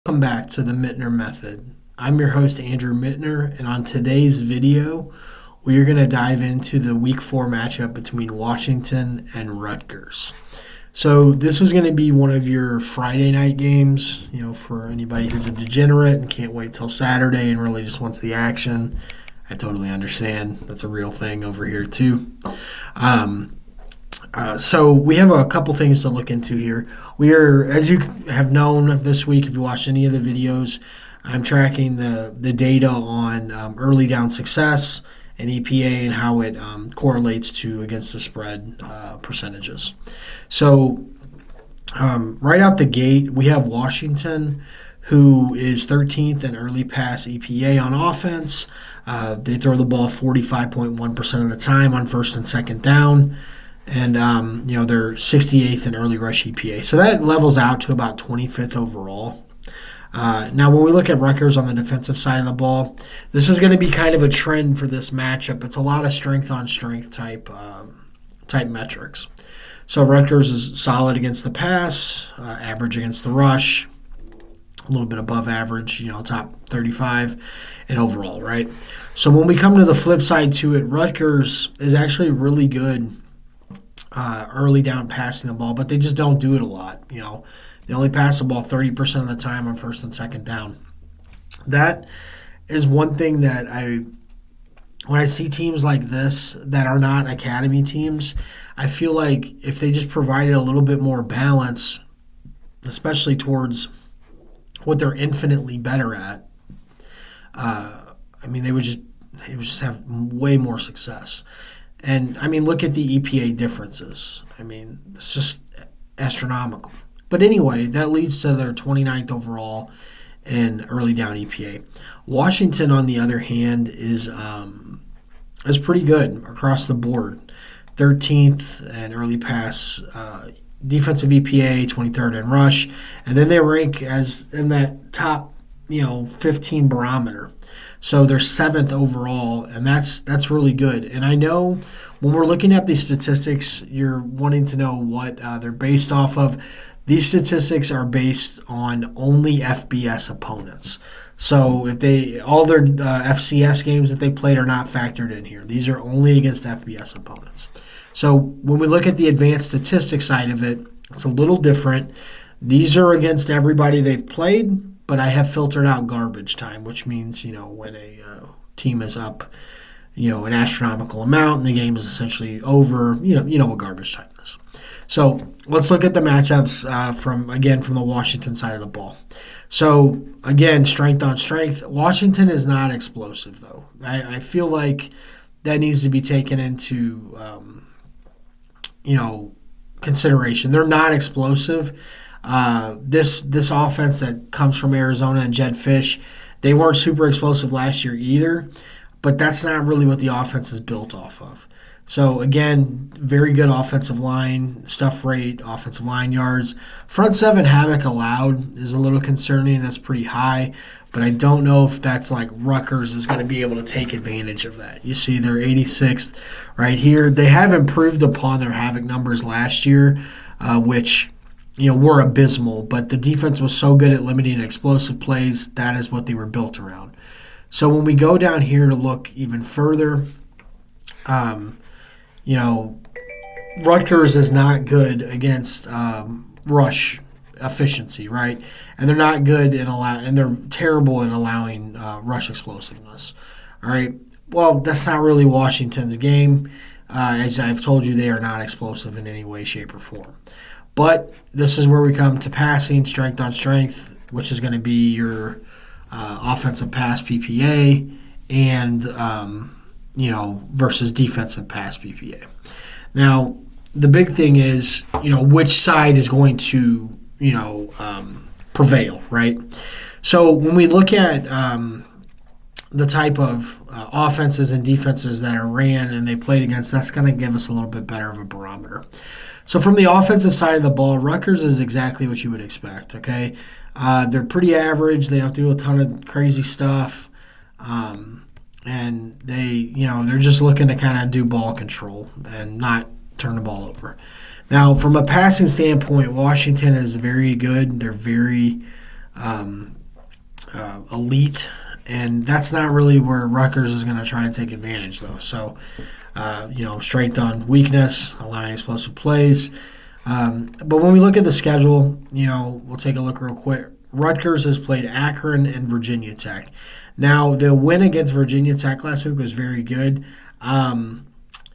Welcome back to the Mintner Method. I'm your host, Andrew Mintner, and on today's video, we are going to dive into the Week 4 matchup between Washington and Rutgers. So this is going to be one of your Friday night games, for anybody who's a degenerate and can't wait till Saturday and really just wants the action. I totally understand. That's a real thing over here too. So we have a couple things to look into here. We are, as you have known this week, if you watched any of the videos, I'm tracking the data on early down success and EPA and how it correlates to against the spread percentages. So right out the gate, we have Washington, who is 13th in early pass EPA on offense. They throw the ball 45.1% of the time on first and second down. And, they're 68th in early rush EPA. So that levels out to about 25th overall. Now, when we look at Rutgers on the defensive side of the ball, this is going to be kind of a trend for this matchup. It's a lot of strength-on-strength type metrics. So Rutgers is solid against the pass, average against the rush, a little bit above average, top 35 and overall, right? So when we come to the flip side to it, Rutgers is actually really good early down passing the ball, but they just don't do it a lot. They only pass the ball 30% of the time on first and second down. That is one thing that when I see teams like this that are not academy teams, I feel like if they just provided a little bit more balance, especially towards what they're infinitely better at, they would just have way more success. And, look at the EPA differences. It's just astronomical. But anyway, that leads to their 29th overall in early down EPA. Washington, on the other hand, is pretty good across the board. 13th in early pass defensive EPA, 23rd in rush. And then they rank as in that top, 15 barometer. So they're 7th overall, and that's really good. And I know when we're looking at these statistics, you're wanting to know what they're based off of. These statistics are based on only FBS opponents. So if all their FCS games that they played are not factored in here. These are only against FBS opponents. So when we look at the advanced statistics side of it, it's a little different. These are against everybody they've played, but I have filtered out garbage time, which means, when a team is up, an astronomical amount and the game is essentially over, you know what garbage time is. So let's look at the matchups from the Washington side of the ball. So, again, strength on strength. Washington is not explosive, though. I feel like that needs to be taken into, consideration. They're not explosive. This offense that comes from Arizona and Jed Fish, they weren't super explosive last year either, but that's not really what the offense is built off of. So, again, very good offensive line, stuff rate, offensive line yards. Front seven havoc allowed is a little concerning. That's pretty high, but I don't know if that's like Rutgers is going to be able to take advantage of that. You see they're 86th right here. They have improved upon their havoc numbers last year, which were abysmal, but the defense was so good at limiting explosive plays, that is what they were built around. So when we go down here to look even further, Rutgers is not good against rush efficiency, right? And they're not good and they're terrible in allowing rush explosiveness. All right. Well, that's not really Washington's game. As I've told you, they are not explosive in any way, shape, or form. But this is where we come to passing, strength on strength, which is going to be your offensive pass PPA and, versus defensive pass PPA. Now, the big thing is, which side is going to, prevail, right? So when we look at the type of offenses and defenses that are ran and they played against, that's going to give us a little bit better of a barometer. So from the offensive side of the ball, Rutgers is exactly what you would expect, okay? They're pretty average. They don't do a ton of crazy stuff. And they're just looking to kind of do ball control and not turn the ball over. Now, from a passing standpoint, Washington is very good. They're very elite, and that's not really where Rutgers is going to try to take advantage, though. So, strength on weakness, allowing explosive plays. But when we look at the schedule, we'll take a look real quick. Rutgers has played Akron and Virginia Tech. Now, the win against Virginia Tech last week was very good. Going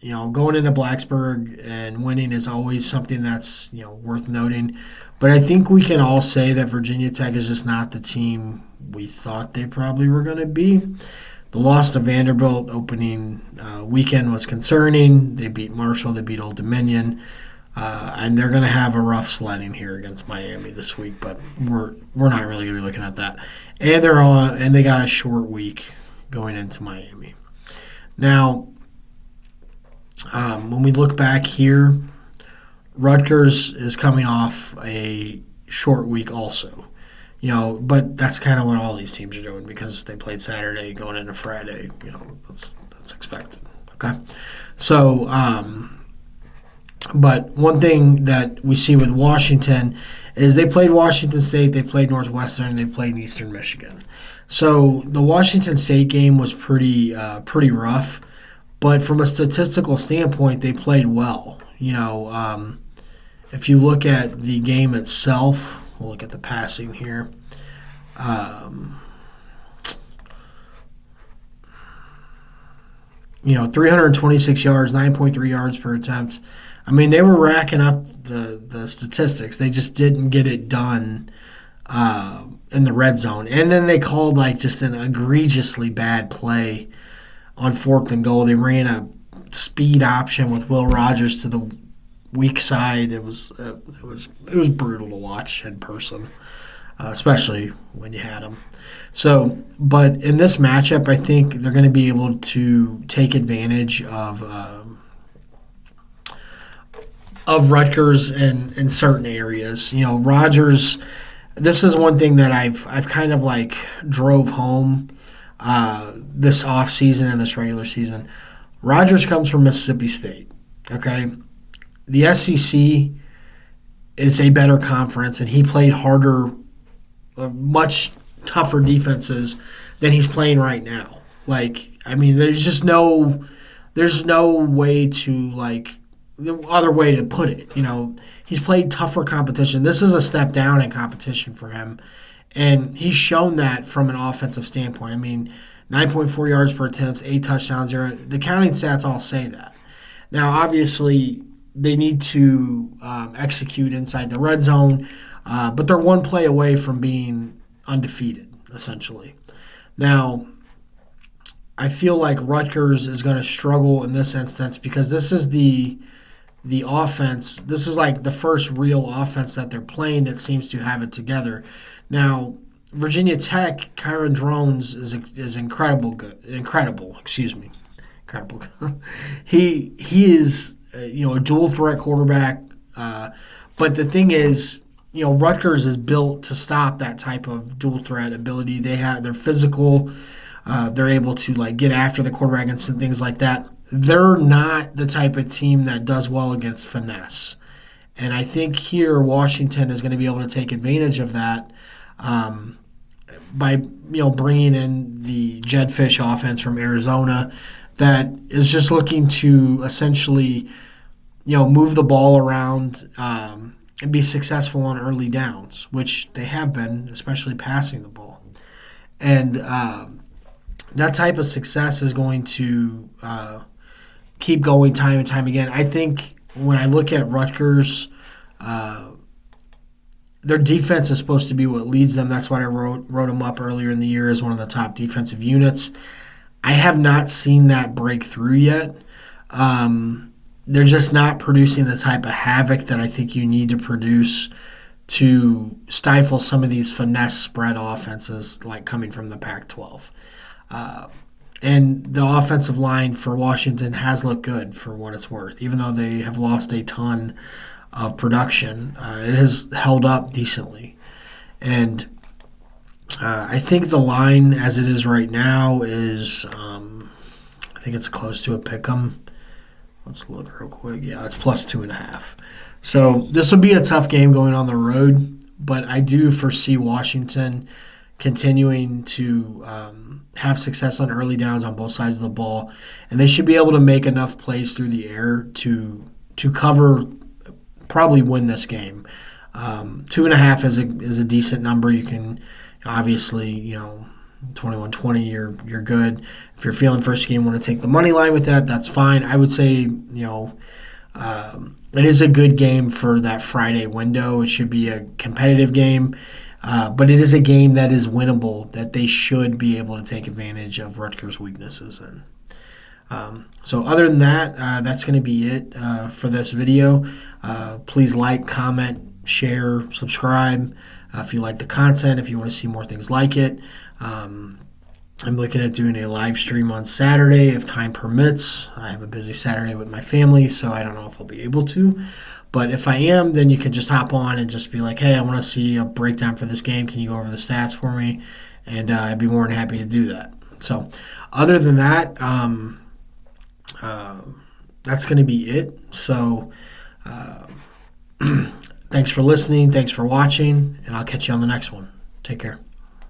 into Blacksburg and winning is always something that's, worth noting. But I think we can all say that Virginia Tech is just not the team we thought they probably were going to be. The loss to Vanderbilt opening weekend was concerning. They beat Marshall. They beat Old Dominion. And they're going to have a rough sledding here against Miami this week, but we're not really going to be looking at that. And they got a short week going into Miami. Now, when we look back here, Rutgers is coming off a short week also. But that's kind of what all these teams are doing because they played Saturday going into Friday. That's expected. Okay, so. But one thing that we see with Washington is they played Washington State, they played Northwestern, and they played Eastern Michigan. So the Washington State game was pretty rough, but from a statistical standpoint, they played well. If you look at the game itself, we'll look at the passing here. 326 yards, 9.3 yards per attempt. I mean, they were racking up the statistics. They just didn't get it done in the red zone. And then they called just an egregiously bad play on 4th and goal. They ran a speed option with Will Rogers to the weak side. It was brutal to watch in person, especially when you had them. So, but in this matchup, I think they're going to be able to take advantage of Rutgers in certain areas. Rogers, this is one thing that I've kind of drove home this offseason and this regular season. Rogers comes from Mississippi State, okay? The SEC is a better conference, and he played harder, much tougher defenses than he's playing right now. There's no way to, the other way to put it. He's played tougher competition. This is a step down in competition for him, and he's shown that from an offensive standpoint. 9.4 yards per attempt, 8 touchdowns. The counting stats all say that. Now, obviously, they need to execute inside the red zone, but they're one play away from being undefeated, essentially. Now, I feel like Rutgers is going to struggle in this instance because this is the offense. This is the first real offense that they're playing that seems to have it together. Now, Virginia Tech, Kyron Drones is incredible. Excuse me, incredible. He is a dual threat quarterback. But the thing is, Rutgers is built to stop that type of dual threat ability. They're physical. They're able to get after the quarterback and some things like that. They're not the type of team that does well against finesse. And I think here Washington is going to be able to take advantage of that by bringing in the Jedfish offense from Arizona that is just looking to essentially move the ball around and be successful on early downs, which they have been, especially passing the ball. And that type of success is going to keep going time and time again. I think when I look at Rutgers, their defense is supposed to be what leads them. That's why I wrote them up earlier in the year as one of the top defensive units. I have not seen that break through yet. They're just not producing the type of havoc that I think you need to produce to stifle some of these finesse spread offenses coming from the Pac-12. And the offensive line for Washington has looked good for what it's worth. Even though they have lost a ton of production, it has held up decently. And I think the line as it is right now is, I think it's close to a pick'em. Let's look real quick. Yeah, it's +2.5. So this will be a tough game going on the road. but I do foresee Washington continuing to have success on early downs on both sides of the ball, and they should be able to make enough plays through the air to cover, probably win this game. 2.5 is a decent number. You can obviously, 21-20, you're good. If you're feeling first game, want to take the money line with that, that's fine. I would say, it is a good game for that Friday window. It should be a competitive game, but it is a game that is winnable, that they should be able to take advantage of Rutgers' weaknesses in. So other than that, that's going to be it for this video. Please like, comment, share, subscribe if you like the content, if you want to see more things like it. I'm looking at doing a live stream on Saturday if time permits. I have a busy Saturday with my family, so I don't know if I'll be able to. But if I am, then you can just hop on and just be like, hey, I want to see a breakdown for this game. Can you go over the stats for me? And I'd be more than happy to do that. So other than that, that's going to be it. So thanks for listening. Thanks for watching. And I'll catch you on the next one. Take care.